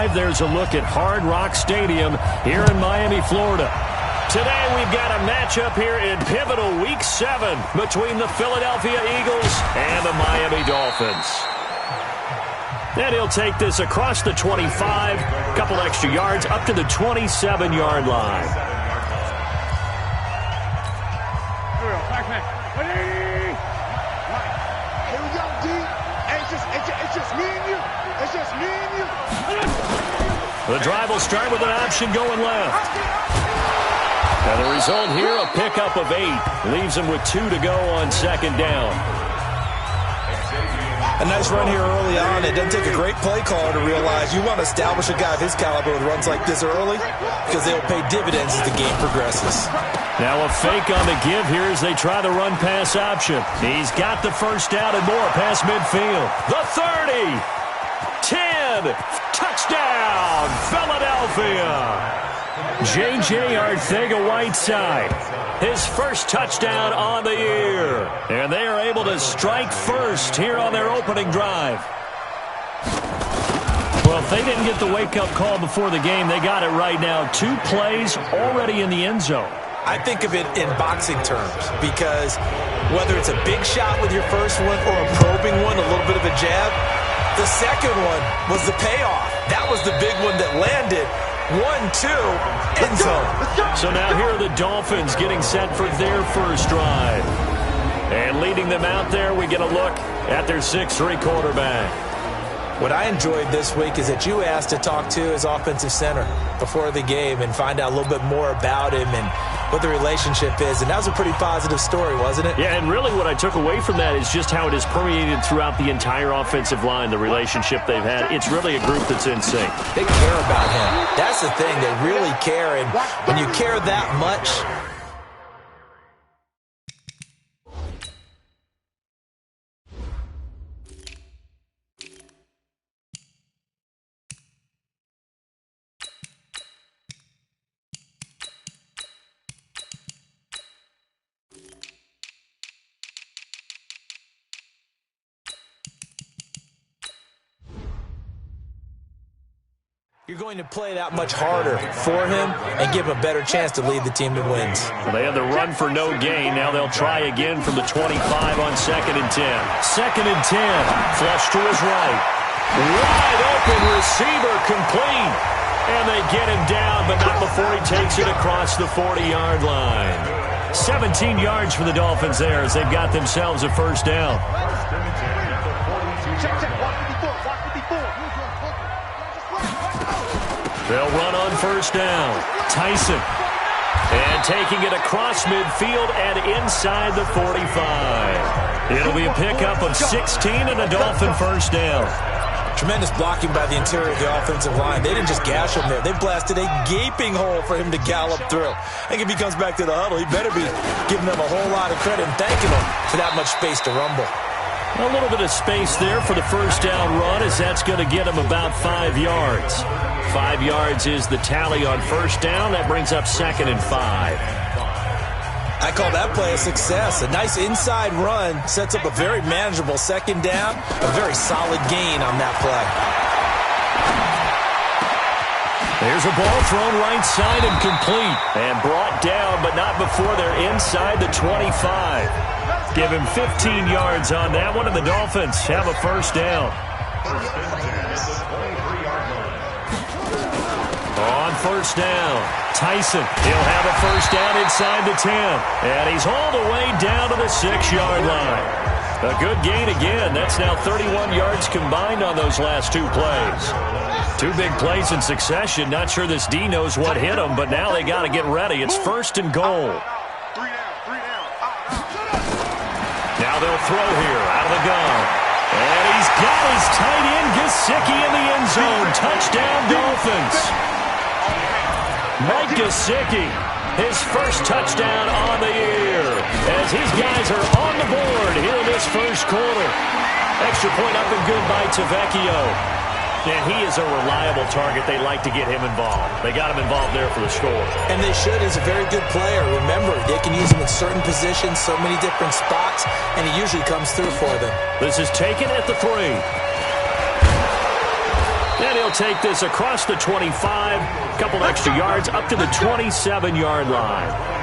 Live. There's a look at Hard Rock Stadium here in Miami, Florida. Today we've got a matchup here in pivotal Week 7 between the Philadelphia Eagles and the Miami Dolphins. And he'll take this across the 25, a couple extra yards, up to the 27-yard line. Here we go, D. It's just me and you. It's just me and you. The drive will start with an option going left. And the result here, a pickup of 8. Leaves him with 2 to go on second down. A nice run here early on. It doesn't take a great play caller to realize you want to establish a guy of his caliber with runs like this early because they'll pay dividends as the game progresses. Now a fake on the give here as they try the run-pass option. He's got the first down and more past midfield. The 30, 10, touchdown, Philadelphia. J.J. Arcega-Whiteside, his first touchdown on the year. And they are able to strike first here on their opening drive. Well, if they didn't get the wake-up call before the game, they got it right now. 2 plays already in the end zone. I think of it in boxing terms because whether it's a big shot with your first one or a probing one, a little bit of a jab, the second one was the payoff. That was the big one that landed. 1-2, end zone. So now here are the Dolphins getting set for their first drive. And leading them out there, we get a look at their 6'3" quarterback. What I enjoyed this week is that you asked to talk to his offensive center before the game and find out a little bit more about him and what the relationship is. And that was a pretty positive story, wasn't it? Yeah, and really what I took away from that is just how it is permeated throughout the entire offensive line, the relationship they've had. It's really a group that's in sync. They care about him. That's the thing. They really care. And when you care that much, you're going to play that much harder for him and give him a better chance to lead the team to wins. Well, they had the run for no gain. Now they'll try again from the 25 on 2nd and 10. 2nd and 10. Flush to his right. Wide open receiver complete. And they get him down, but not before he takes it across the 40-yard line. 17 yards for the Dolphins there as they've got themselves a first down. They'll run on first down. Tyson. And taking it across midfield and inside the 45. It'll be a pickup of 16 and a Dolphin first down. Tremendous blocking by the interior of the offensive line. They didn't just gash him there. They blasted a gaping hole for him to gallop through. I think if he comes back to the huddle, he better be giving them a whole lot of credit and thanking them for that much space to rumble. A little bit of space there for the first down run as that's going to get him about 5 yards. 5 yards is the tally on first down. That brings up 2nd and 5. I call that play a success. A nice inside run sets up a very manageable second down. A very solid gain on that play. There's a ball thrown right side and complete. And brought down, but not before they're inside the 25. Give him 15 yards on that one, and the Dolphins have a first down. On first down, Tyson. He'll have a first down inside the 10. And he's all the way down to the 6-yard line. A good gain again. That's now 31 yards combined on those last 2 plays. 2 big plays in succession. Not sure this D knows what hit him, but now they got to get ready. It's first and goal. Now they'll throw here out of the gun. And he's got his tight end, Gesicki, in the end zone. Touchdown, Dolphins. Mike Gesicki, his first touchdown on the year. As his guys are on the board here in this first quarter. Extra point up and good by Tavecchio. And he is a reliable target. They like to get him involved. They got him involved there for the score. And they should. He's a very good player. Remember, they can use him in certain positions, so many different spots, and he usually comes through for them. This is taken at the 3. And he'll take this across the 25, a couple extra yards up to the 27-yard line.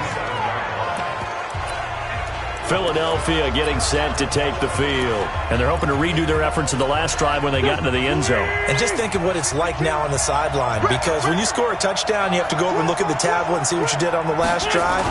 Philadelphia getting set to take the field. And they're hoping to redo their efforts in the last drive when they got into the end zone. And just think of what it's like now on the sideline, because when you score a touchdown, you have to go over and look at the tablet and see what you did on the last drive.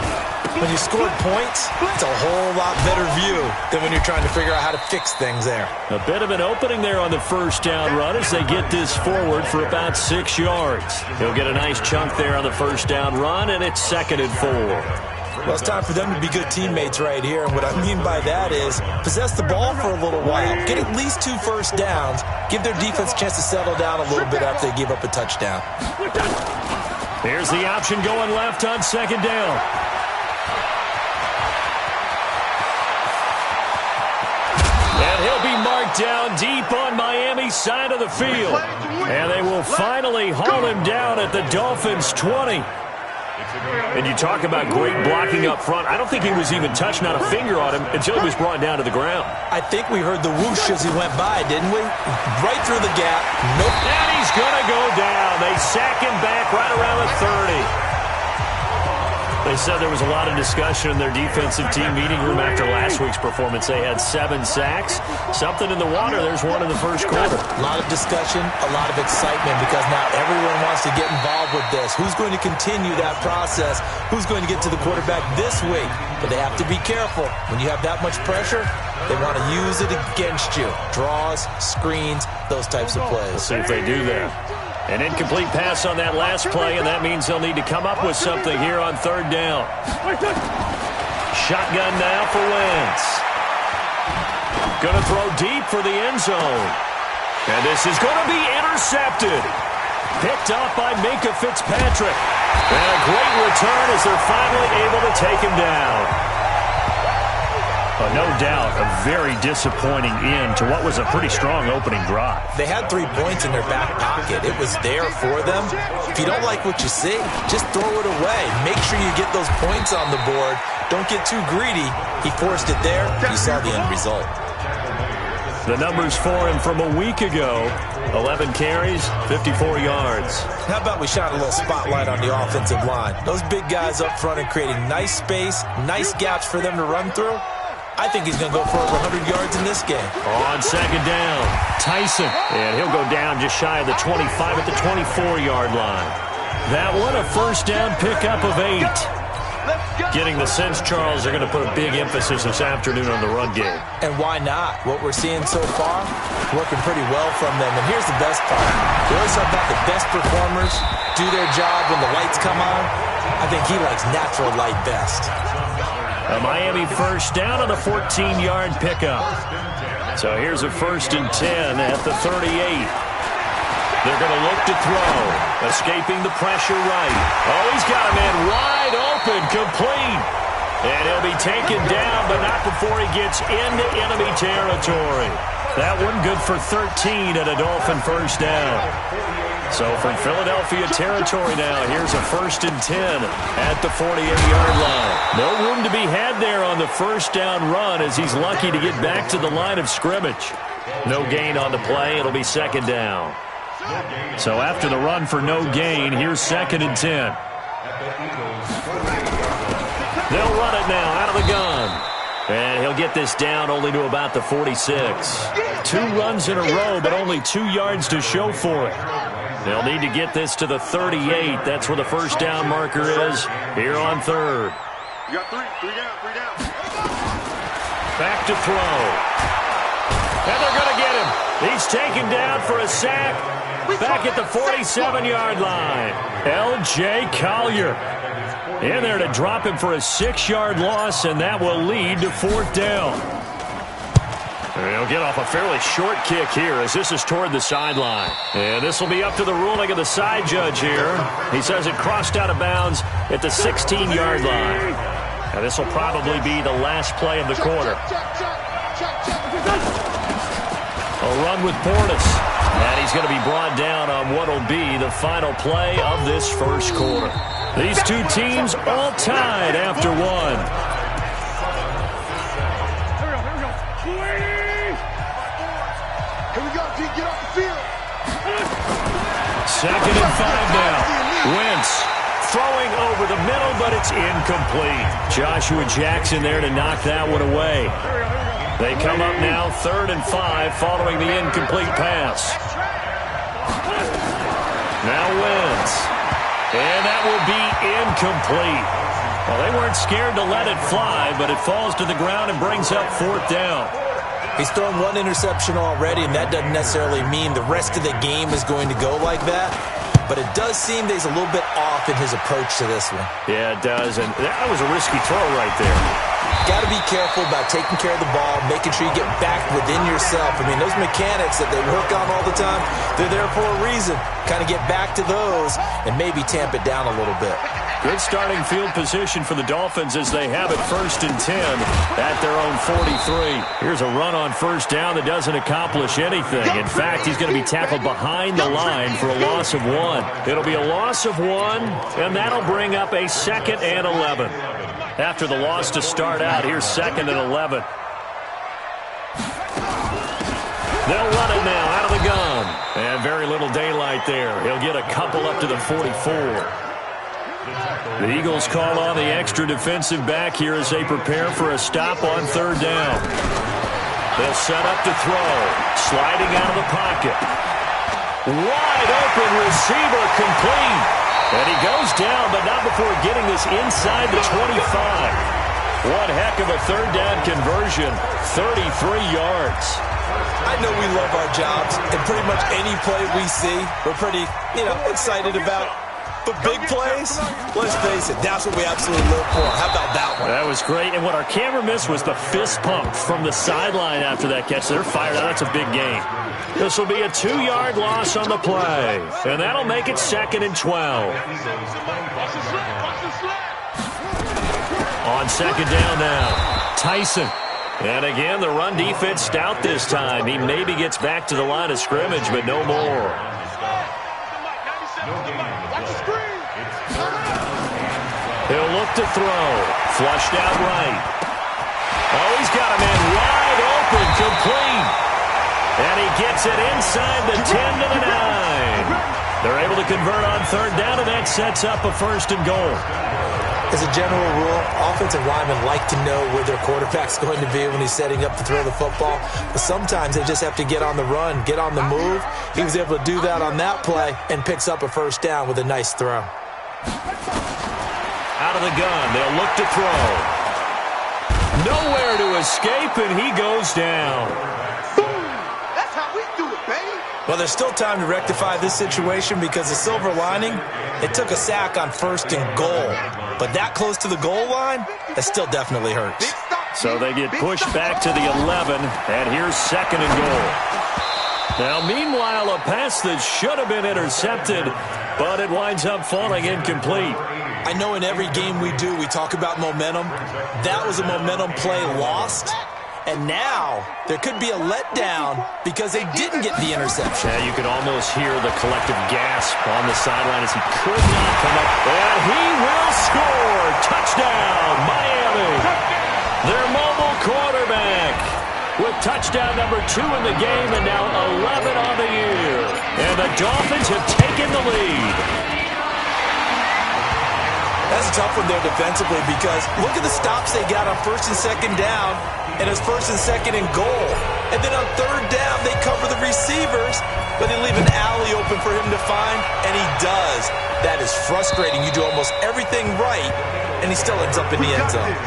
When you scored points, it's a whole lot better view than when you're trying to figure out how to fix things there. A bit of an opening there on the first down run as they get this forward for about 6 yards. He'll get a nice chunk there on the first down run, and it's 2nd and 4. Well, it's time for them to be good teammates right here. And what I mean by that is possess the ball for a little while. Get at least 2 first downs. Give their defense a chance to settle down a little bit after they give up a touchdown. Here's the option going left on 2nd down. And he'll be marked down deep on Miami's side of the field. And they will finally haul him down at the Dolphins' 20. And you talk about great blocking up front. I don't think he was even touched, not a finger on him, until he was brought down to the ground. I think we heard the whoosh as he went by, didn't we? Right through the gap. Nope. And he's going to go down. They sack him back right around the 30. They said there was a lot of discussion in their defensive team meeting room after last week's performance. They had 7 sacks. Something in the water. There's one in the first quarter. A lot of discussion, a lot of excitement, because now everyone wants to get involved with this. Who's going to continue that process? Who's going to get to the quarterback this week? But they have to be careful. When you have that much pressure, they want to use it against you. Draws, screens, those types of plays. Let's see if they do that. An incomplete pass on that last play, and that means they'll need to come up with something here on 3rd down. Shotgun now for Wentz. Going to throw deep for the end zone. And this is going to be intercepted. Picked off by Minkah Fitzpatrick. And a great return as they're finally able to take him down. No doubt a very disappointing end to what was a pretty strong opening drive. They had 3 points in their back pocket. It was there for them. If you don't like what you see, just throw it away. Make sure you get those points on the board. Don't get too greedy. He forced it there. You saw the end result. The numbers for him from a week ago: 11 carries, 54 yards. How about we shine a little spotlight on the offensive line? Those big guys up front are creating nice space, nice gaps for them to run through. I think he's going to go for over 100 yards in this game. On 2nd down, Tyson. And he'll go down just shy of the 25 at the 24-yard line. That one, a first down pickup of 8. Getting the sense, Charles, they're going to put a big emphasis this afternoon on the run game. And why not? What we're seeing so far, working pretty well from them. And here's the best part. We always talk about the best performers do their job when the lights come on. I think he likes natural light best. A Miami first down on a 14-yard pickup. So here's a 1st and 10 at the 38. They're going to look to throw. Escaping the pressure right. Oh, he's got a man wide open, complete. And he'll be taken down, but not before he gets into enemy territory. That one good for 13 at a Dolphin first down. So from Philadelphia territory now, here's a 1st and 10 at the 48-yard line. No room to be had there on the first down run as he's lucky to get back to the line of scrimmage. No gain on the play. It'll be 2nd down. So after the run for no gain, here's 2nd and 10. They'll run it now out of the gun. And he'll get this down only to about the 46. 2 runs in a row, but only 2 yards to show for it. They'll need to get this to the 38. That's where the first down marker is here on 3rd. You got 3 down. Back to throw. And they're going to get him. He's taken down for a sack back at the 47-yard line. L.J. Collier in there to drop him for a 6-yard loss, and that will lead to 4th down. He'll get off a fairly short kick here as this is toward the sideline. And this will be up to the ruling of the side judge here. He says it crossed out of bounds at the 16-yard line. Now this will probably be the last play of the quarter. A run with Portis. And he's going to be brought down on what will be the final play of this first quarter. These two teams all tied after one. Here we go, T. Get off the field. 2nd and 5 now. Wentz throwing over the middle, but it's incomplete. Joshua Jackson there to knock that one away. They come up now 3rd and 5 following the incomplete pass. Now Wentz. And that will be incomplete. Well, they weren't scared to let it fly, but it falls to the ground and brings up 4th down. He's thrown 1 interception already, and that doesn't necessarily mean the rest of the game is going to go like that. But it does seem that he's a little bit off in his approach to this one. Yeah, it does, and that was a risky throw right there. Got to be careful about taking care of the ball, making sure you get back within yourself. I mean, those mechanics that they work on all the time, they're there for a reason. Kind of get back to those and maybe tamp it down a little bit. Good starting field position for the Dolphins as they have it 1st and 10 at their own 43. Here's a run on 1st down that doesn't accomplish anything. In fact, he's going to be tackled behind the line for a loss of 1. It'll be a loss of 1, and that'll bring up a 2nd and 11. After the loss to start out, here's 2nd and 11. They'll run it now out of the gun. And very little daylight there. He'll get a couple up to the 44. The Eagles call on the extra defensive back here as they prepare for a stop on 3rd down. They'll set up to throw. Sliding out of the pocket. Wide open receiver complete. And he goes down, but not before getting this inside the 25. One heck of a 3rd down conversion. 33 yards. I know we love our jobs, and pretty much any play we see, we're pretty, excited about. But big plays, let's face it, that's what we absolutely live for. How about that one? That was great, and what our camera missed was the fist pump from the sideline after that catch. They're fired out. That's a big game. This will be a 2-yard loss on the play, and that'll make it 2nd and 12. On 2nd down now, Tyson. And again, the run defense stout this time. He maybe gets back to the line of scrimmage, but no more. He'll look to throw. Flushed out right. Oh, he's got a man wide open, complete. And he gets it inside the 10 to the 9. They're able to convert on 3rd down, and that sets up a 1st and goal. As a general rule, offensive linemen like to know where their quarterback's going to be when he's setting up to throw the football. But sometimes they just have to get on the run, get on the move. He was able to do that on that play and picks up a 1st down with a nice throw. Out of the gun, they'll look to throw. Nowhere to escape, and he goes down. That's how we do it, baby. Well, there's still time to rectify this situation because the silver lining, it took a sack on 1st and goal. But that close to the goal line, that still definitely hurts. So they get pushed back to the 11, and here's 2nd and goal. Now, meanwhile, a pass that should have been intercepted, but it winds up falling incomplete. I know in every game we do, we talk about momentum. That was a momentum play lost. And now there could be a letdown because they didn't get the interception. Yeah, you could almost hear the collective gasp on the sideline as he could not come up. And he will score. Touchdown, Miami. Their mobile quarterback with touchdown number 2 in the game and now 11 on the year. And the Dolphins have taken the lead. That's a tough one there defensively because look at the stops they got on 1st and 2nd down, and it's 1st and 2nd and goal. And then on 3rd down, they cover the receivers, but they leave an alley open for him to find, and he does. That is frustrating. You do almost everything right, and he still ends up in the end zone.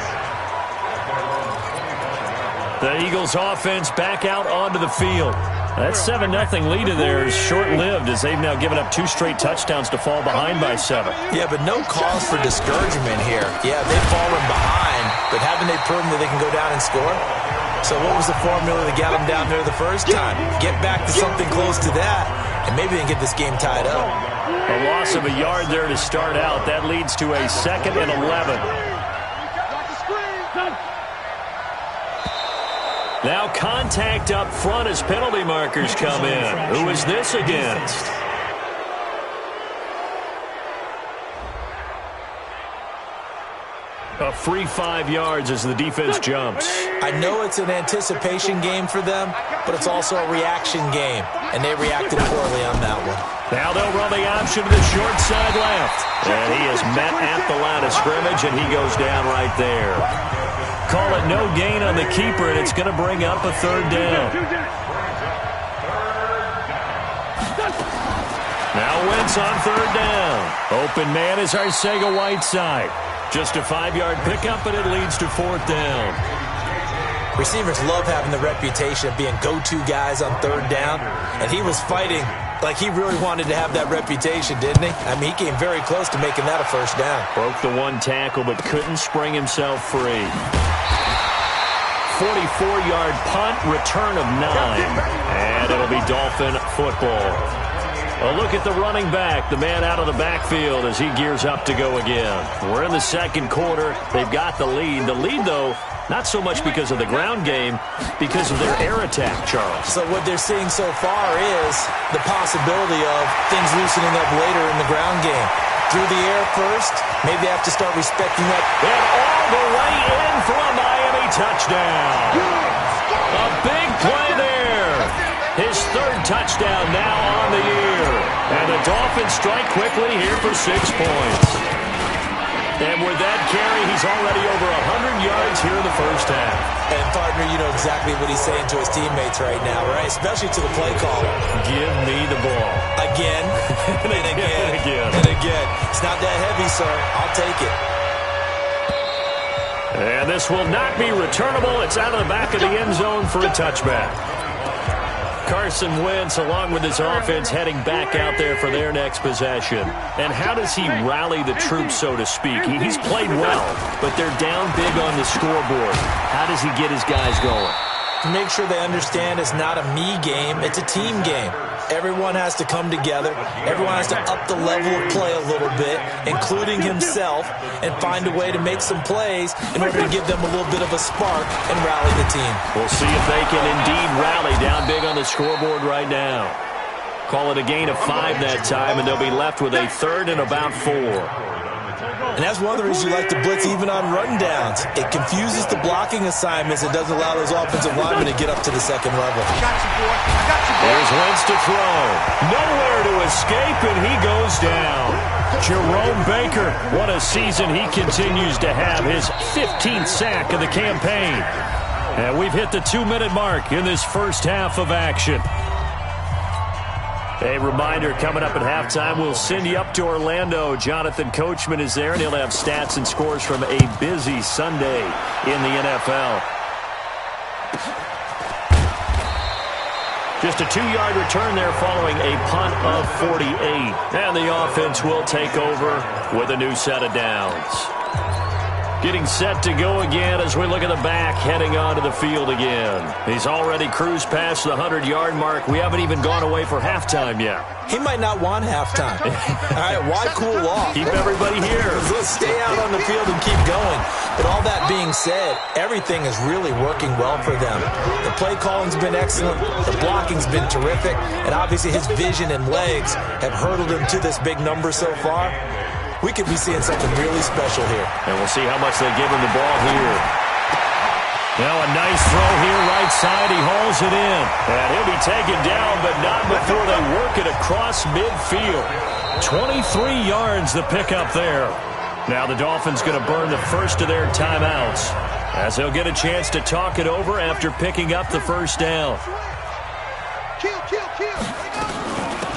The Eagles offense back out onto the field. That 7-0 lead of theirs is short-lived as they've now given up 2 straight touchdowns to fall behind by 7. Yeah, but no cause for discouragement here. Yeah, they've fallen behind, but haven't they proven that they can go down and score? So what was the formula that got them down there the first time? Get back to something close to that, and maybe they can get this game tied up. A loss of a yard there to start out. That leads to a 2nd and 11. Now contact up front as penalty markers come in. Who is this against? A free 5 yards as the defense jumps. I know it's an anticipation game for them, but it's also a reaction game, and they reacted poorly on that one. Now they'll run the option to the short side left. And he is met at the line of scrimmage, and he goes down right there. Call it no gain on the keeper, and it's going to bring up a 3rd down. Now Wentz on 3rd down. Open man is Arcega-Whiteside. Just a 5-yard pickup, and it leads to 4th down. Receivers love having the reputation of being go-to guys on 3rd down, and he was fighting like he really wanted to have that reputation, didn't he? I mean, he came very close to making that a 1st down. Broke the 1 tackle, but couldn't spring himself free. 44-yard punt, return of 9, and it'll be Dolphin football. A look at the running back, the man out of the backfield as he gears up to go again. We're in the 2nd quarter. They've got the lead. The lead, though, not so much because of the ground game, because of their air attack, Charles. So what they're seeing so far is the possibility of things loosening up later in the ground game. Through the air first, maybe they have to start respecting that. And all the way in for a Miami touchdown. A big play there. His 3rd touchdown now on the year. And the Dolphins strike quickly here for 6 points. And with that carry, he's already over 100 yards here in the 1st half. And, partner, you know exactly what he's saying to his teammates right now, right? Especially to the play caller. Give me the ball. Again, and again, and again. It's not that heavy, sir. I'll take it. And this will not be returnable. It's out of the back of the end zone for a touchback. Carson Wentz, along with his offense, heading back out there for their next possession. And how does he rally the troops, so to speak? He's played well, but they're down big on the scoreboard. How does he get his guys going? To make sure they understand it's not a me game, it's a team game. Everyone has to come together. Everyone has to up the level of play a little bit, including himself, and find a way to make some plays in order to give them a little bit of a spark and rally the team. We'll see if they can indeed rally down big on the scoreboard right now. Call it a gain of 5 that time, and they'll be left with a 3rd and about 4. And that's one of the reasons you like to blitz even on run downs. It confuses the blocking assignments. It doesn't allow those offensive linemen to get up to the 2nd level. There's Wentz to throw. Nowhere to escape, and he goes down. Jerome Baker, what a season he continues to have. His 15th sack of the campaign. And we've hit the 2-minute mark in this 1st half of action. A reminder, coming up at halftime, we'll send you up to Orlando. Jonathan Coachman is there, and he'll have stats and scores from a busy Sunday in the NFL. Just a 2-yard return there following a punt of 48. And the offense will take over with a new set of downs. Getting set to go again as we look at the back, heading onto the field again. He's already cruised past the 100-yard mark. We haven't even gone away for halftime yet. He might not want halftime. All right, why cool off? Keep everybody here. Let's stay out on the field and keep going. But all that being said, everything is really working well for them. The play calling's been excellent. The blocking's been terrific. And obviously his vision and legs have hurdled him to this big number so far. We could be seeing something really special here. And we'll see how much they give him the ball here. Now a nice throw here, right side. He hauls it in. And he'll be taken down, but not before they work it across midfield. 23 yards the pickup there. Now the Dolphins going to burn the first of their timeouts as they'll get a chance to talk it over after picking up the 1st down.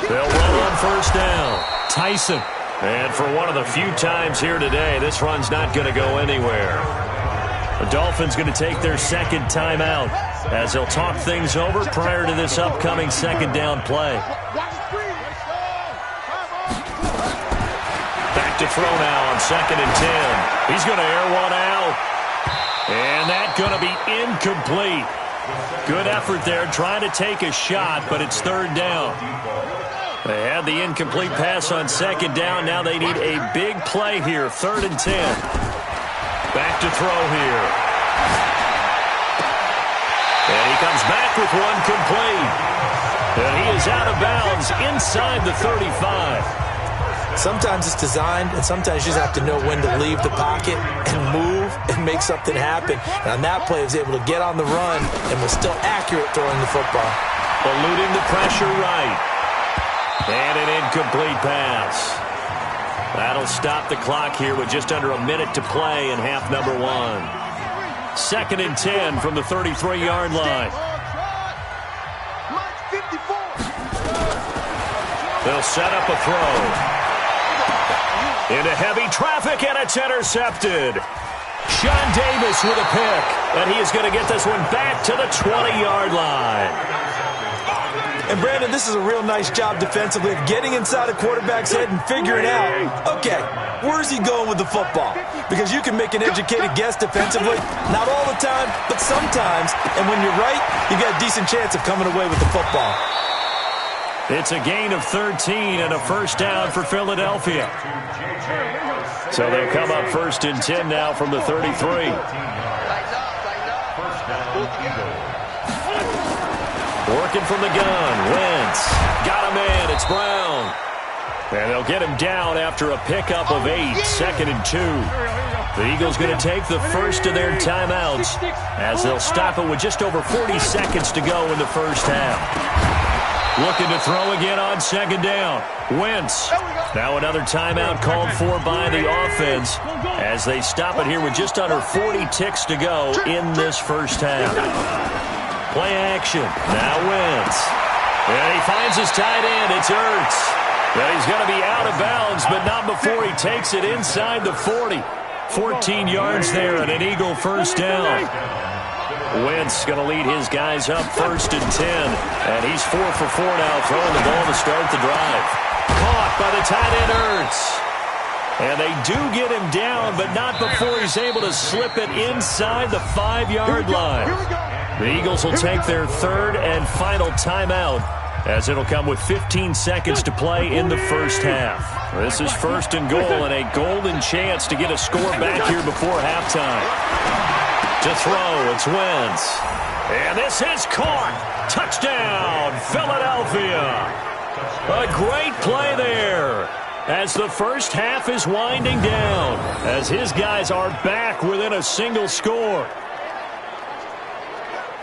They'll run on 1st down. Tyson. And for one of the few times here today, this run's not going to go anywhere. The Dolphins going to take their 2nd timeout as they'll talk things over prior to this upcoming 2nd down play. Back to throw now on 2nd and 10. He's going to air one out. And that's going to be incomplete. Good effort there trying to take a shot, but it's 3rd down. They had the incomplete pass on 2nd down. Now they need a big play here, 3rd and 10. Back to throw here. And he comes back with one complete. And he is out of bounds inside the 35. Sometimes it's designed, and sometimes you just have to know when to leave the pocket and move and make something happen. And on that play, he was able to get on the run and was still accurate throwing the football. Eluding the pressure right. And an incomplete pass. That'll stop the clock here with just under a minute to play in half number 1. 2nd and 10 from the 33-yard line. They'll set up a throw. Into heavy traffic, and it's intercepted. Sean Davis with a pick, and he is going to get this one back to the 20-yard line. And, Brandon, this is a real nice job defensively of getting inside a quarterback's head and figuring out, okay, where's he going with the football? Because you can make an educated guess defensively, not all the time, but sometimes. And when you're right, you got a decent chance of coming away with the football. It's a gain of 13 and a first down for Philadelphia. So they'll come up 1st and 10 now from the 33. Working from the gun. Wentz. Got him in. It's Brown. And they'll get him down after a pickup of 8. 2nd and 2. The Eagles going to take the first of their timeouts as they'll stop it with just over 40 seconds to go in the first half. Looking to throw again on 2nd down. Wentz. Now another timeout called for by the offense as they stop it here with just under 40 ticks to go in this first half. Play action. Now Wentz. And he finds his tight end. It's Ertz. Well, he's going to be out of bounds, but not before he takes it inside the 40. 14 yards there and an Eagle first down. Wentz going to lead his guys up 1st and 10. And he's 4 for 4 now, throwing the ball to start the drive. Caught by the tight end Ertz. And they do get him down, but not before he's able to slip it inside the 5-yard line. The Eagles will take their 3rd and final timeout as it'll come with 15 seconds to play in the first half. This is 1st and goal and a golden chance to get a score back here before halftime. To throw, it's Wentz. And this is caught. Touchdown, Philadelphia. A great play there as the first half is winding down, as his guys are back within a single score.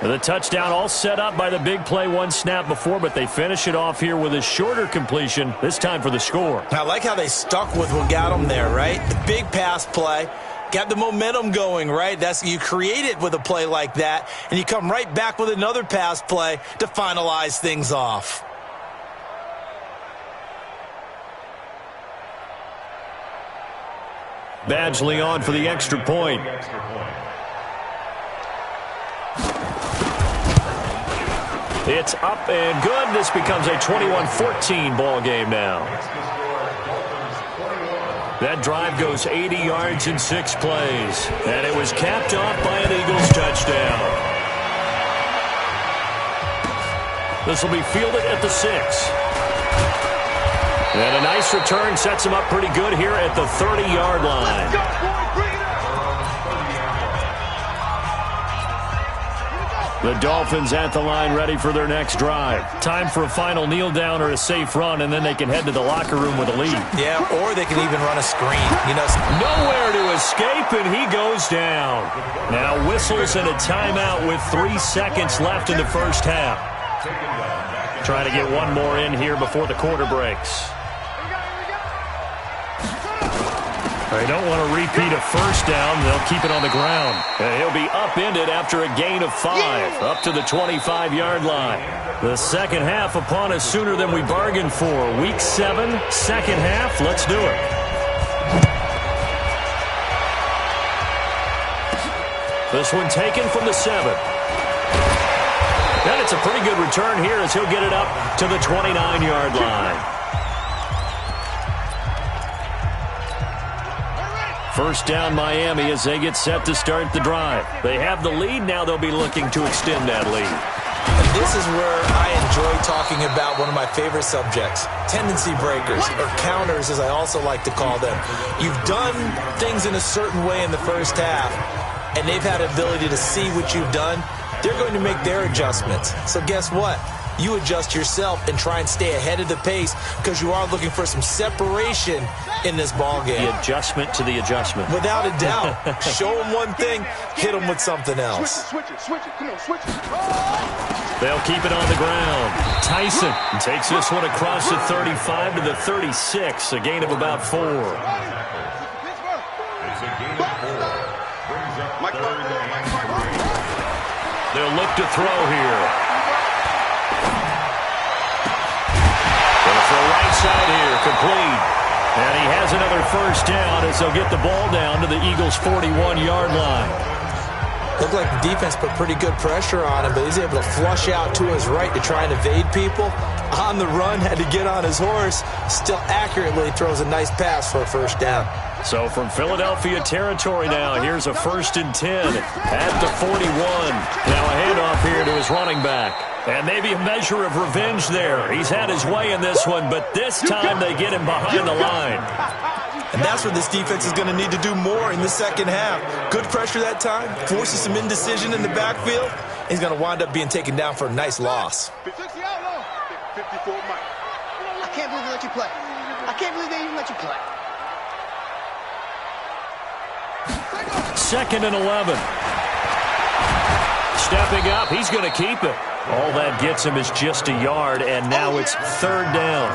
The touchdown all set up by the big play one snap before, but they finish it off here with a shorter completion, this time for the score. I like how they stuck with what got them there, right? The big pass play. Got the momentum going, right? You create it with a play like that, and you come right back with another pass play to finalize things off. Badgley on for the extra point. It's up and good. This becomes a 21-14 ball game now. That drive goes 80 yards in 6 plays. And it was capped off by an Eagles touchdown. This will be fielded at the 6. And a nice return sets him up pretty good here at the 30-yard line. The Dolphins at the line ready for their next drive. Time for a final kneel down or a safe run, and then they can head to the locker room with a lead. Yeah, or they can even run a screen. Nowhere to escape, and he goes down. Now whistles and a timeout with 3 seconds left in the first half. Trying to get one more in here before the quarter breaks. They don't want to repeat a first down. They'll keep it on the ground. And he'll be upended after a gain of 5, up to the 25-yard line. The second half upon us sooner than we bargained for. Week 7, second half. Let's do it. This one taken from the 7. And it's a pretty good return here as he'll get it up to the 29-yard line. First down Miami as they get set to start the drive. They have the lead. Now they'll be looking to extend that lead. And this is where I enjoy talking about one of my favorite subjects, tendency breakers, or counters as I also like to call them. You've done things in a certain way in the first half, and they've had the ability to see what you've done. They're going to make their adjustments. So guess what? you adjust yourself and try and stay ahead of the pace because you are looking for some separation in this ball game. The adjustment to the adjustment. Without a doubt. Show them one thing, hit them with something else. Switch it. Come on, switch it. They'll keep it on the ground. Tyson takes this one across the 35 to the 36, a gain of about 4. They'll look to throw here. Gonna throw right side here, complete. And he has another first down as they'll get the ball down to the Eagles' 41-yard line. Looked like the defense put pretty good pressure on him, but he's able to flush out to his right to try and evade people. On the run, had to get on his horse. Still accurately throws a nice pass for a first down. So from Philadelphia territory now, here's a 1st and 10 at the 41. Now a handoff here to his running back. And maybe a measure of revenge there. He's had his way in this one, but this time they get him behind the line. And that's where this defense is going to need to do more in the second half. Good pressure that time, forces some indecision in the backfield. He's going to wind up being taken down for a nice loss. 54 Mike. I can't believe they let you play. I can't believe they even let you play. 2nd and 11. Stepping up, he's going to keep it. All that gets him is just a yard, and now it's 3rd down.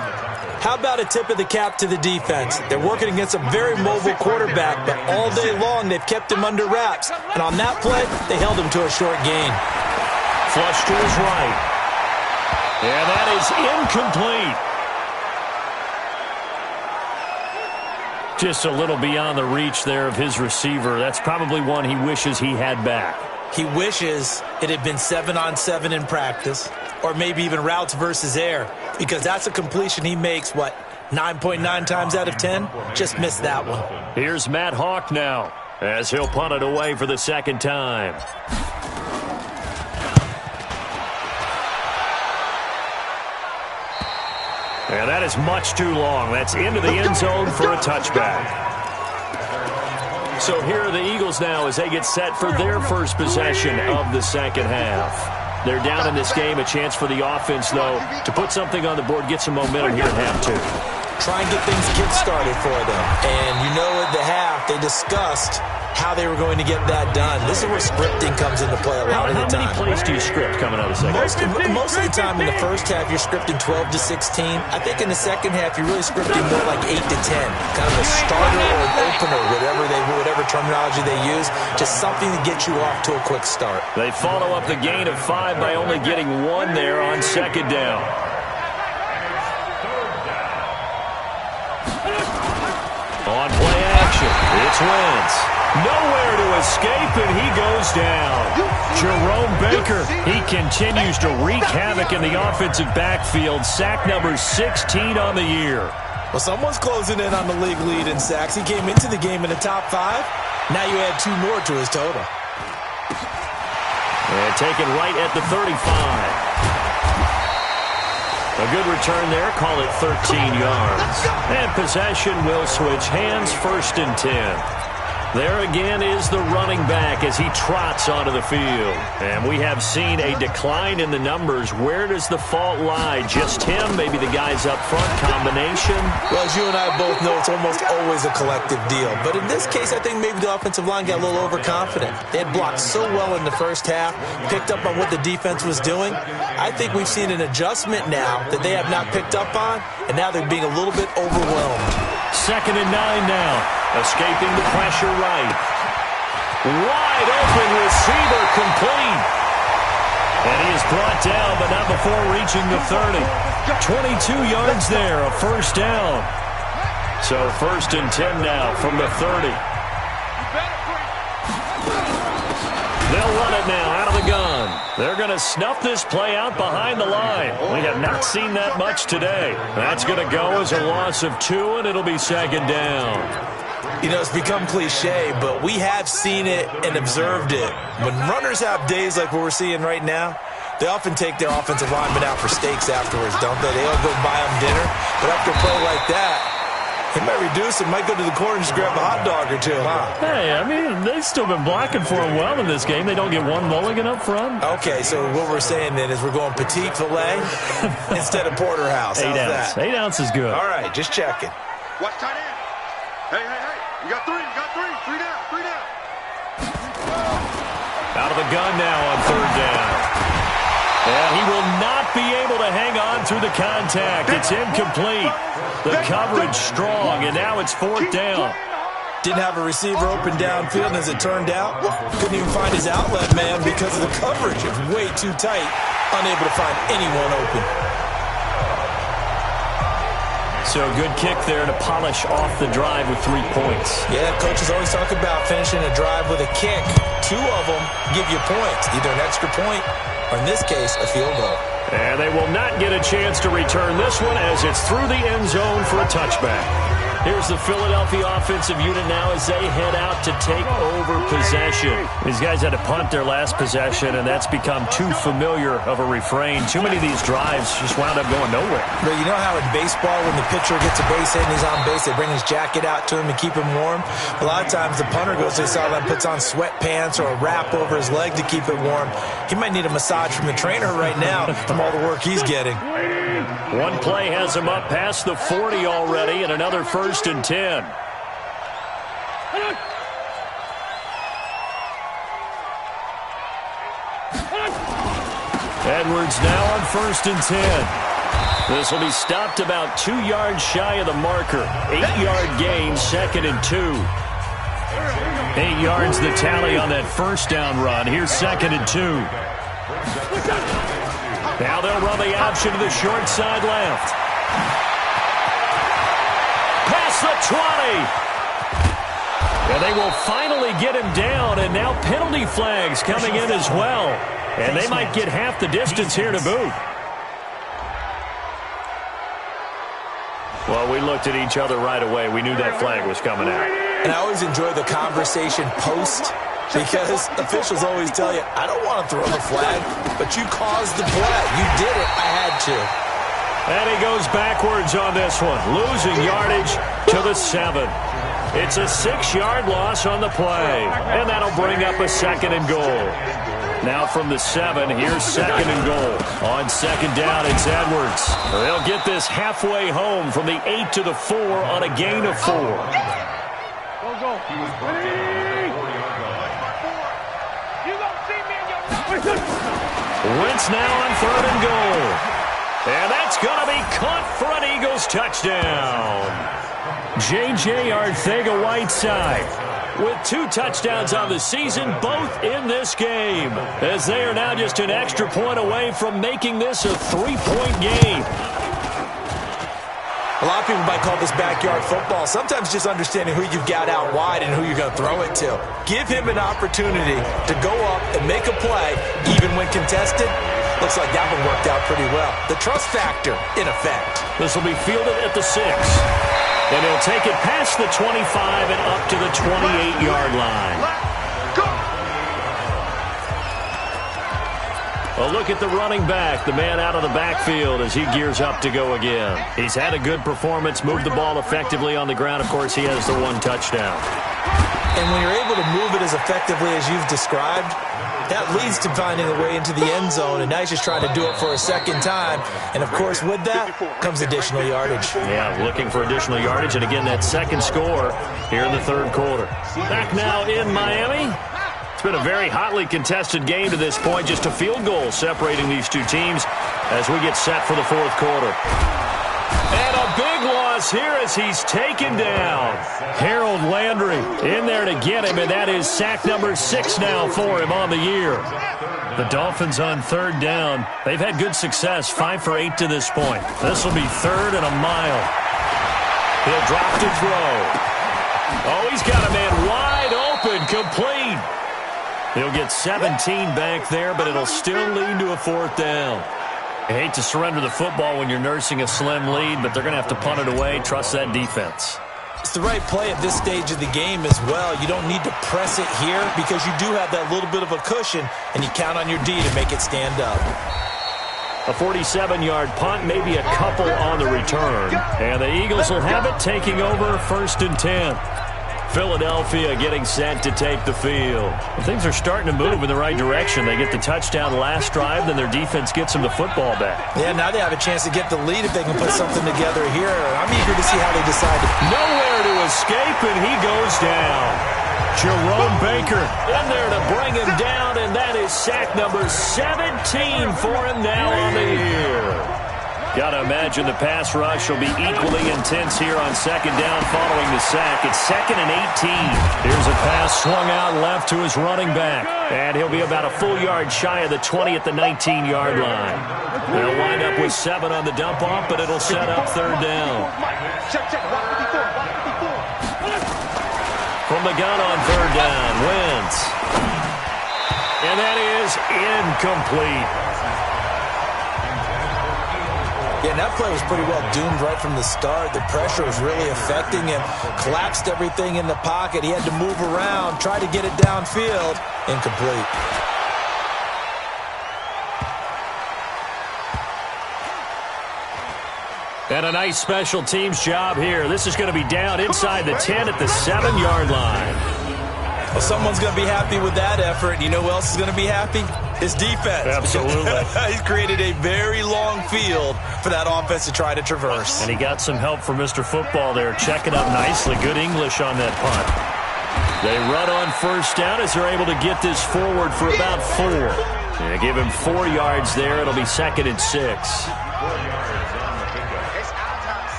How about a tip of the cap to the defense? They're working against a very mobile quarterback, but all day long they've kept him under wraps. And on that play, they held him to a short gain. Flush to his right. And that is incomplete. Just a little beyond the reach there of his receiver. That's probably one he wishes he had back. He wishes it had been 7-on-7 in practice, or maybe even routes versus air, because that's a completion he makes, 9.9 times out of 10? Just missed that one. Here's Matt Hawk now, as he'll punt it away for the 2nd time. And that is much too long. That's into the end zone for a touchback. So here are the Eagles now as they get set for their first possession of the second half. They're down in this game. A chance for the offense, though, to put something on the board, get some momentum here at half two. Try and get things kick-started for them. And you know at the half, they discussed how they were going to get that done. This is where scripting comes into play a lot of the time. How many plays do you script coming out of the second half? Most of the time in the first half, you're scripting 12 to 16. I think in the second half, you're really scripting more like 8 to 10. Kind of a starter or an opener, whatever terminology they use. Just something to get you off to a quick start. They follow up the gain of 5 by only getting 1 there on 2nd down. On play action, it's Wentz. Nowhere to escape, and he goes down. Jerome Baker, he continues to wreak havoc in the offensive backfield. Sack number 16 on the year. Well, someone's closing in on the league lead in sacks. He came into the game in the top 5. Now you add 2 more to his total. And taken right at the 35. A good return there, call it 13 yards. And possession will switch hands, 1st and 10. There again is the running back as he trots onto the field. And we have seen a decline in the numbers. Where does the fault lie? Just him? Maybe the guys up front? Combination? Well, as you and I both know, it's almost always a collective deal. But in this case, I think maybe the offensive line got a little overconfident. They had blocked so well in the first half, picked up on what the defense was doing. I think we've seen an adjustment now that they have not picked up on, and now they're being a little bit overwhelmed. 2nd and 9 now. Escaping the pressure right. Wide open receiver complete. And he is brought down, but not before reaching the 30. 22 yards there, a 1st down. So 1st and 10 now from the 30. They'll run it now out of the gun. They're going to snuff this play out behind the line. We have not seen that much today. That's going to go as a loss of 2, and it'll be 2nd down. You know, it's become cliche, but we have seen it and observed it. When runners have days like what we're seeing right now, they often take their offensive linemen out for steaks afterwards, don't they? They all go buy them dinner. But after a play like that, He might reduce it, might go to the corner and just grab a hot dog or two, huh? Hey, I mean, they've still been blocking for him well in this game. They don't get one mulligan up front. Okay, so what we're saying then is we're going petite filet instead of porterhouse. How's 8 ounce. that? 8 ounce is good. All right, just checking. Watch tight end. Hey, hey, hey. You got three. You got three. Three down. Three down. Out of the gun now on 3rd down. And he will not be able to hang on through the contact. It's incomplete. The coverage strong, and now it's 4th down. Didn't have a receiver open downfield, and as it turned out, couldn't even find his outlet man because of the coverage. It was way too tight, unable to find anyone open. So good kick there to polish off the drive with 3 points. Yeah, coaches always talk about finishing a drive with a kick. 2 of them give you points, either an extra point or, in this case, a field goal. And they will not get a chance to return this one as it's through the end zone for a touchback. Here's the Philadelphia offensive unit now as they head out to take over possession. These guys had to punt their last possession, and that's become too familiar of a refrain. Too many of these drives just wound up going nowhere. But you know how in baseball, when the pitcher gets a base hit and he's on base, they bring his jacket out to him to keep him warm? A lot of times the punter goes to the sideline, puts on sweatpants or a wrap over his leg to keep it warm. He might need a massage from the trainer right now from all the work he's getting. One play has him up past the 40 already, and another 1st and 10. Edwards now on 1st and 10. This will be stopped about 2 yards shy of the marker. 8-yard gain, 2nd and 2. 8 yards the tally on that 1st down run. Here's 2nd and 2. Now they'll run the option to the short side left. Past the 20. And they will finally get him down, and now penalty flags coming in as well. And they might get half the distance here to boot. Well, we looked at each other right away. We knew that flag was coming out. And I always enjoy the conversation post, because officials always tell you, I don't want to throw the flag, but you caused the play. You did it. I had to. And he goes backwards on this one, losing yardage to the 7. It's a 6-yard loss on the play, and that'll bring up a 2nd and goal. Now from the 7, here's 2nd and goal. On 2nd down, it's Edwards. They'll get this halfway home from the 8 to the 4 on a gain of 4. Wentz now on 3rd and goal. And that's going to be caught for an Eagles touchdown. J.J. Arcega-Whiteside with 2 touchdowns on the season, both in this game, as they are now just an extra point away from making this a 3-point game. A lot of people might call this backyard football. Sometimes just understanding who you've got out wide and who you're going to throw it to. Give him an opportunity to go up and make a play, even when contested. Looks like that one worked out pretty well. The trust factor, in effect. This will be fielded at the 6. And he'll take it past the 25 and up to the 28-yard line. A look at the running back, the man out of the backfield as he gears up to go again. He's had a good performance, moved the ball effectively on the ground. Of course, he has the 1 touchdown. And when you're able to move it as effectively as you've described, that leads to finding a way into the end zone, and now he's just trying to do it for a 2nd time. And, of course, with that comes additional yardage. Yeah, looking for additional yardage, and again, that 2nd score here in the 3rd quarter. Back now in Miami. It's been a very hotly contested game to this point, just a field goal separating these 2 teams as we get set for the 4th quarter. And a big loss here as he's taken down. Harold Landry in there to get him, and that is sack number 6 now for him on the year. The Dolphins on 3rd down. They've had good success, 5 for 8 to this point. This will be 3rd and a mile. He'll drop to throw. Oh, he's got a man wide open, complete. He'll get 17 back there, but it'll still lead to a 4th down. I hate to surrender the football when you're nursing a slim lead, but they're going to have to punt it away. Trust that defense. It's the right play at this stage of the game as well. You don't need to press it here because you do have that little bit of a cushion, and you count on your D to make it stand up. A 47-yard punt, maybe a couple on the return. And the Eagles will have it, taking over 1st and 10. Philadelphia getting set to take the field. Well, things are starting to move in the right direction. They get the touchdown last drive, then their defense gets them the football back. Yeah, now they have a chance to get the lead if they can put something together here. I'm eager to see how they decide. Nowhere to escape, and he goes down. Jerome Baker in there to bring him down, and that is sack number 17 for him now on the year. Got to imagine the pass rush will be equally intense here on 2nd down following the sack. It's 2nd and 18. Here's a pass swung out left to his running back. And he'll be about a full yard shy of the 20 at the 19-yard line. They'll wind up with 7 on the dump-off, but it'll set up 3rd down. From the gun on 3rd down, Wentz. And that is incomplete. Yeah, and that play was pretty well doomed right from the start. The pressure was really affecting him. Collapsed everything in the pocket. He had to move around, try to get it downfield. Incomplete. And a nice special teams job here. This is going to be down inside the 10 at the 7-yard line. Well, someone's going to be happy with that effort. You know who else is going to be happy? His defense. Absolutely. He's created a very long field for that offense to try to traverse. And he got some help from Mr. Football there, checking up nicely. Good English on that punt. They run on 1st down as they're able to get this forward for about 4. They give him 4 yards there. It'll be 2nd and 6.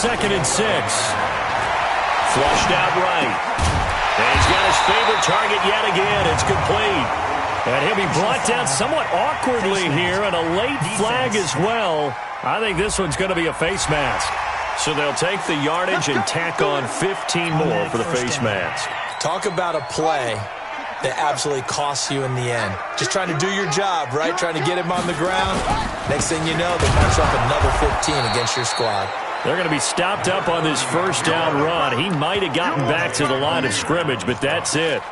2nd and 6. Flushed out right. And he's got his favorite target yet again. It's complete. And he'll be brought down somewhat awkwardly here, and a late flag as well. I think this one's going to be a face mask. So they'll take the yardage and tack on 15 more for the face mask. Talk about a play that absolutely costs you in the end. Just trying to do your job, right? Trying to get him on the ground. Next thing you know, they march up another 15 against your squad. They're going to be stopped up on this 1st down run. He might have gotten back to the line of scrimmage, but that's it.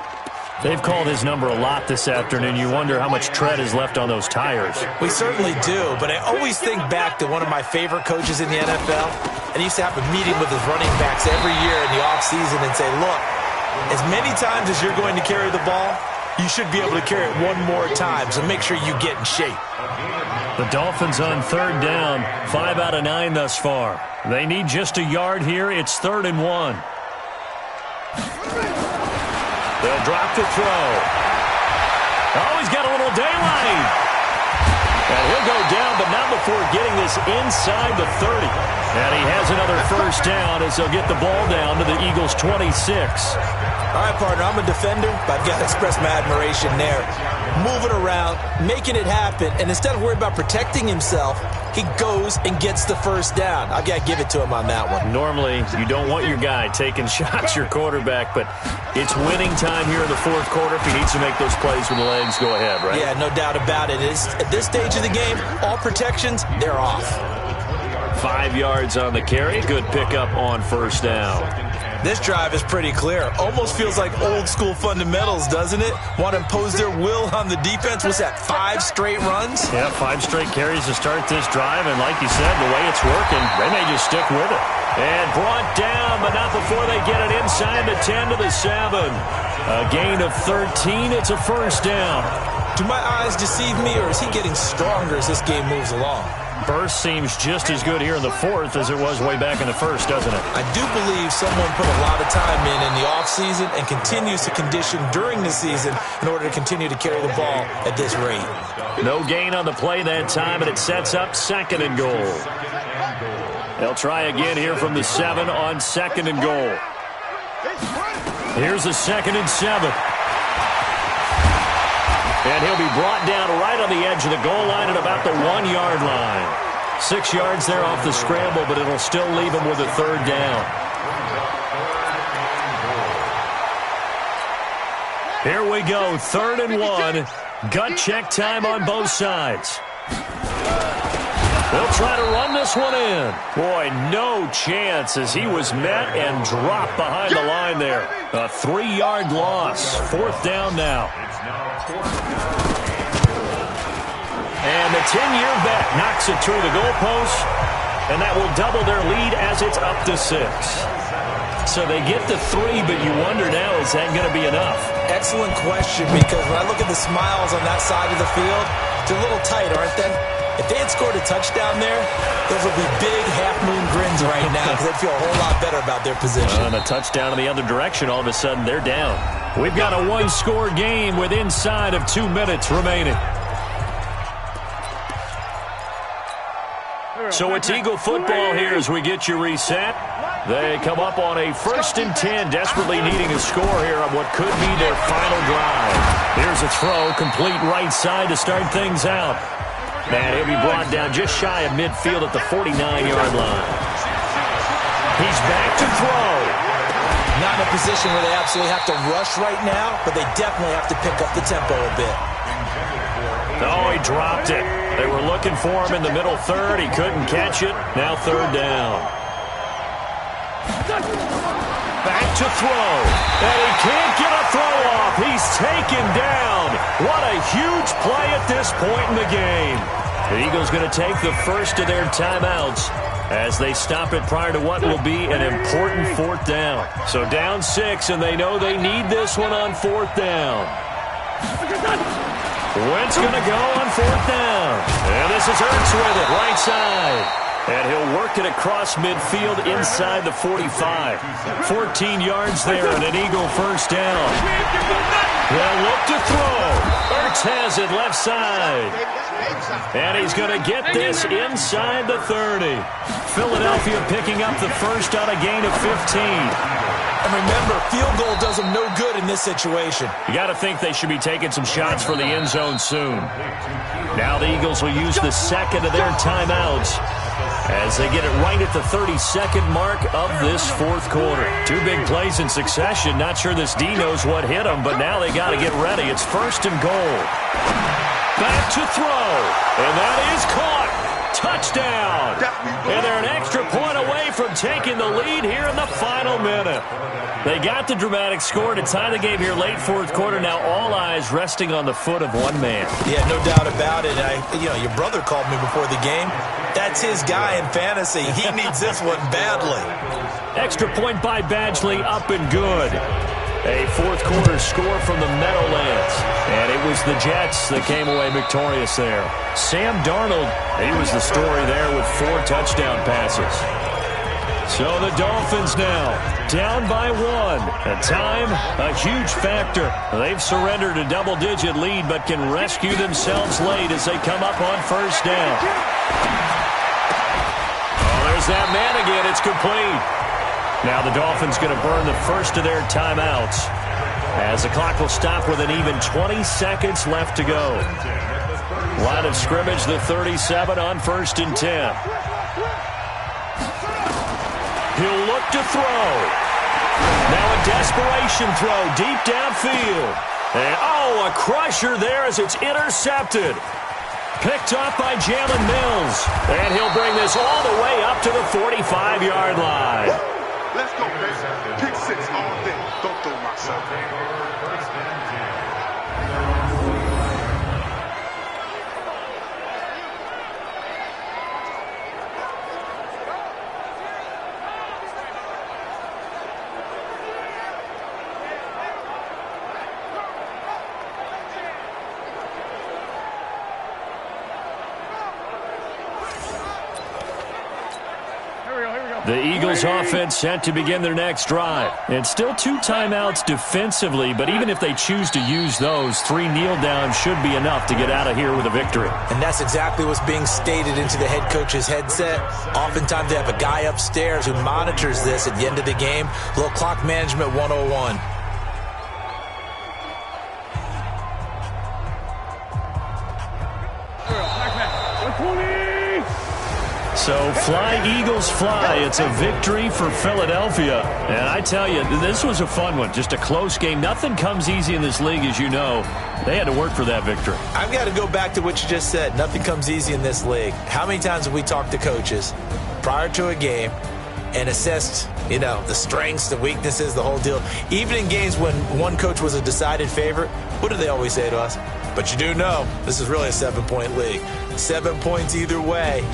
They've called his number a lot this afternoon. You wonder how much tread is left on those tires. We certainly do, but I always think back to one of my favorite coaches in the NFL. And he used to have a meeting with his running backs every year in the offseason and say, look, as many times as you're going to carry the ball, you should be able to carry it one more time, so make sure you get in shape. The Dolphins on 3rd down, 5 out of 9 thus far. They need just a yard here. It's 3rd and 1. They'll drop to throw. Oh, he's got a little daylight. And he'll go down, but not before getting this inside the 30. And he has another 1st down as they'll get the ball down to the Eagles' 26. All right, partner, I'm a defender, but I've got to express my admiration there. Moving around, making it happen, and instead of worrying about protecting himself, he goes and gets the 1st down. I've got to give it to him on that one. Normally, you don't want your guy taking shots, your quarterback, but it's winning time here in the 4th quarter. If he needs to make those plays with the legs, go ahead, right? Yeah, no doubt about it. At this stage of the game, all protections, they're off. 5 yards on the carry. Good pickup on 1st down. This drive is pretty clear. Almost feels like old school fundamentals, doesn't it? Want to impose their will on the defense. What's that, 5 straight runs? Yeah, 5 straight carries to start this drive. And like you said, the way it's working, they may just stick with it. And brought down, but not before they get it inside the 10 to the 7. A gain of 13. It's a 1st down. Do my eyes deceive me, or is he getting stronger as this game moves along? Burst seems just as good here in the 4th as it was way back in the 1st, doesn't it? I do believe someone put a lot of time in the offseason and continues to condition during the season in order to continue to carry the ball at this rate. No gain on the play that time, and it sets up 2nd and goal. They'll try again here from the 7 on 2nd and goal. Here's the 2nd and 7. And he'll be brought down right on the edge of the goal line at about the 1-yard line. 6 yards there off the scramble, but it'll still leave him with a 3rd down. Here we go, 3rd and 1. Gut check time on both sides. They'll try to run this one in. Boy, no chance as he was met and dropped behind the line there. A 3-yard loss. 4th down now. And the 10-year vet knocks it through the goalpost, and that will double their lead as it's up to 6. So they get the 3, but you wonder now, is that going to be enough? Excellent question, because when I look at the smiles on that side of the field, they're a little tight, aren't they? If they had scored a touchdown there, those would be big half-moon grins right now because they'd feel a whole lot better about their position. And a touchdown in the other direction, all of a sudden they're down. We've got a one-score game with inside of 2 minutes remaining. So it's Eagle football here as we get you reset. They come up on a 1st and 10, desperately needing a score here on what could be their final drive. Here's a throw, complete right side to start things out. Man, he'll be brought down just shy of midfield at the 49-yard line. He's back to throw. Not in a position where they absolutely have to rush right now, but they definitely have to pick up the tempo a bit. Oh, he dropped it. They were looking for him in the middle third. He couldn't catch it. Now 3rd down. Back to throw. And he can't get a throw off. He's taken down. What a huge play at this point in the game. The Eagles going to take the first of their timeouts as they stop it prior to what will be an important 4th down. So down 6, and they know they need this one on 4th down. Wentz going to go on 4th down. And this is Ertz with it, right side. And he'll work it across midfield inside the 45. 14 yards there and an Eagle 1st down. They'll look to throw. Ertz has it left side. And he's going to get this inside the 30. Philadelphia picking up the first on a gain of 15. And remember, field goal does them no good in this situation. You got to think they should be taking some shots for the end zone soon. Now the Eagles will use the second of their timeouts as they get it right at the 32nd mark of this 4th quarter. 2 big plays in succession. Not sure this D knows what hit them, but now they got to get ready. It's 1st and goal. Back to throw. And that is caught. Touchdown. And they're an extra point away from taking the lead here in the final minute. They got the dramatic score to tie the game here late 4th quarter. Now all eyes resting on the foot of one man. Yeah, no doubt about it. Your brother called me before the game. That's his guy in fantasy. He needs this one badly. Extra point by Badgley, up and good. A 4th quarter score from the Meadowlands. And it was the Jets that came away victorious there. Sam Darnold, he was the story there with 4 touchdown passes. So the Dolphins now down by 1. And time, a huge factor. They've surrendered a double-digit lead but can rescue themselves late as they come up on 1st down. Oh, there's that man again. It's complete. Now the Dolphins going to burn the first of their timeouts as the clock will stop with an even 20 seconds left to go. Line of scrimmage, the 37 on 1st and 10. He'll look to throw. Now a desperation throw deep downfield. And oh, a crusher there as it's intercepted. Picked off by Jalen Mills. And he'll bring this all the way up to the 45-yard line. Let's go, baby. Pick 6 all day. Don't throw myself. The Eagles offense set to begin their next drive. And still 2 timeouts defensively, but even if they choose to use those, 3 kneel downs should be enough to get out of here with a victory. And that's exactly what's being stated into the head coach's headset. Oftentimes they have a guy upstairs who monitors this at the end of the game. A little clock management 101. So fly, Eagles, fly. It's a victory for Philadelphia. And I tell you, this was a fun one. Just a close game. Nothing comes easy in this league, as you know. They had to work for that victory. I've got to go back to what you just said. Nothing comes easy in this league. How many times have we talked to coaches prior to a game and assessed, the strengths, the weaknesses, the whole deal? Even in games when one coach was a decided favorite, what do they always say to us? But you do know this is really a 7-point league. 7 points either way.